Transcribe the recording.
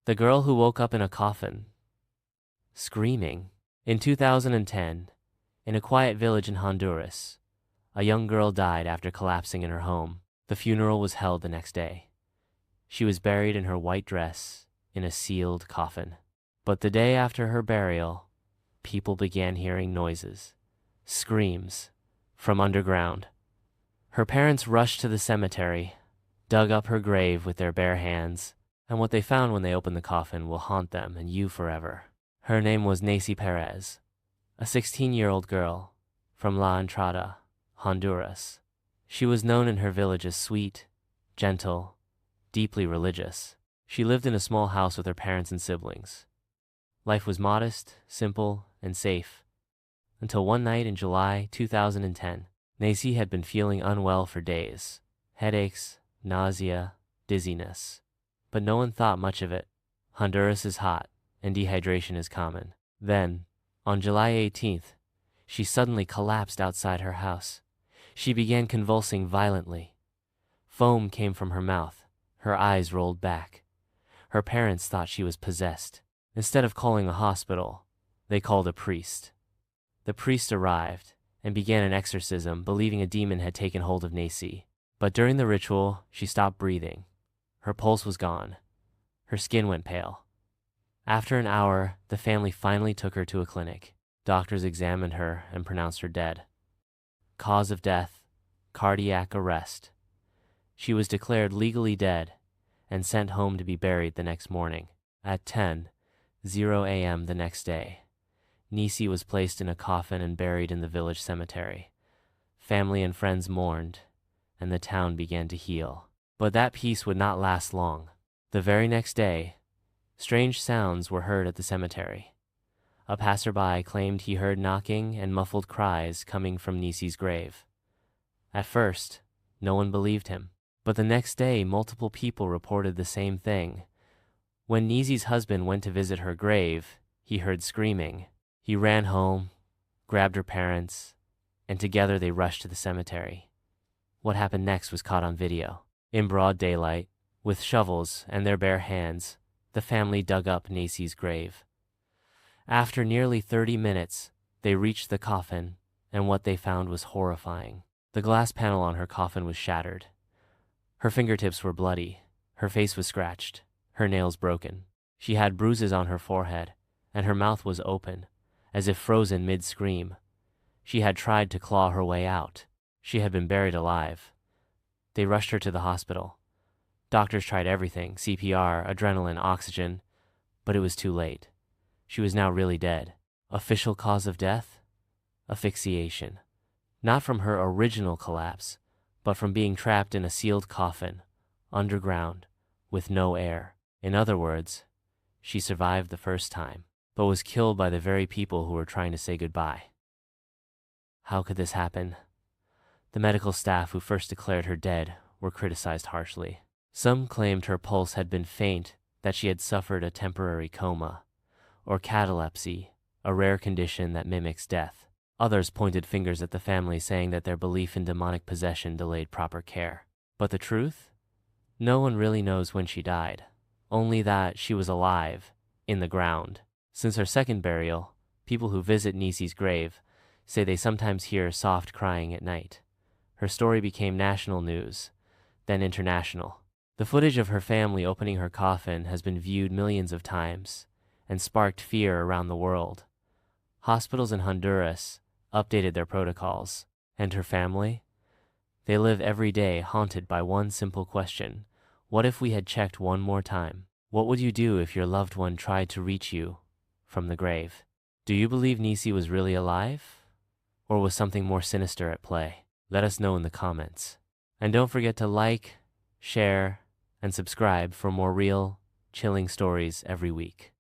The girl who woke up in a coffin, screaming. In 2010, in a quiet village in Honduras, a young girl died after collapsing in her home. The funeral was held the next day. She was buried in her white dress in a sealed coffin. But the day after her burial, people began hearing noises, screams, from underground. Her parents rushed to the cemetery, dug up her grave with their bare hands, and what they found when they opened the coffin will haunt them and you forever. Her name was Neysi Perez, a 16-year-old girl from La Entrada, Honduras. She was known in her village as sweet, gentle, deeply religious. She lived in a small house with her parents and siblings. Life was modest, simple, and safe, until one night in July 2010. Neysi had been feeling unwell for days, headaches, nausea, dizziness. But no one thought much of it. Honduras is hot, and dehydration is common. Then, on July 18th, she suddenly collapsed outside her house. She began convulsing violently. Foam came from her mouth. Her eyes rolled back. Her parents thought she was possessed. Instead of calling a hospital, they called a priest. The priest arrived and began an exorcism, believing a demon had taken hold of Neysi. But during the ritual, she stopped breathing. Her pulse was gone. Her skin went pale. After an hour, the family finally took her to a clinic. Doctors examined her and pronounced her dead. Cause of death: cardiac arrest. She was declared legally dead and sent home to be buried the next morning. At 10:00 a.m. the next day, Neysi was placed in a coffin and buried in the village cemetery. Family and friends mourned, and the town began to heal. But that peace would not last long. The very next day, strange sounds were heard at the cemetery. A passerby claimed he heard knocking and muffled cries coming from Neysi's grave. At first, no one believed him, but the next day multiple people reported the same thing. When Neysi's husband went to visit her grave, he heard screaming. He ran home, grabbed her parents, and together they rushed to the cemetery. What happened next was caught on video. In broad daylight, with shovels and their bare hands, the family dug up Neysi's grave. After nearly 30 minutes, they reached the coffin, and what they found was horrifying. The glass panel on her coffin was shattered. Her fingertips were bloody, her face was scratched, her nails broken. She had bruises on her forehead, and her mouth was open, as if frozen mid-scream. She had tried to claw her way out. She had been buried alive. They rushed her to the hospital. Doctors tried everything: CPR, adrenaline, oxygen, but it was too late. She was now really dead. Official cause of death? Asphyxiation. Not from her original collapse, but from being trapped in a sealed coffin, underground, with no air. In other words, she survived the first time, but was killed by the very people who were trying to say goodbye. How could this happen? The medical staff who first declared her dead were criticized harshly. Some claimed her pulse had been faint, that she had suffered a temporary coma, or catalepsy, a rare condition that mimics death. Others pointed fingers at the family, saying that their belief in demonic possession delayed proper care. But the truth? No one really knows when she died, only that she was alive, in the ground. Since her second burial, people who visit Neysi's grave say they sometimes hear soft crying at night. Her story became national news, then international. The footage of her family opening her coffin has been viewed millions of times and sparked fear around the world. Hospitals in Honduras updated their protocols. And her family? They live every day haunted by one simple question: what if we had checked one more time? What would you do if your loved one tried to reach you from the grave? Do you believe Neysi was really alive? Or was something more sinister at play? Let us know in the comments. And don't forget to like, share, and subscribe for more real, chilling stories every week.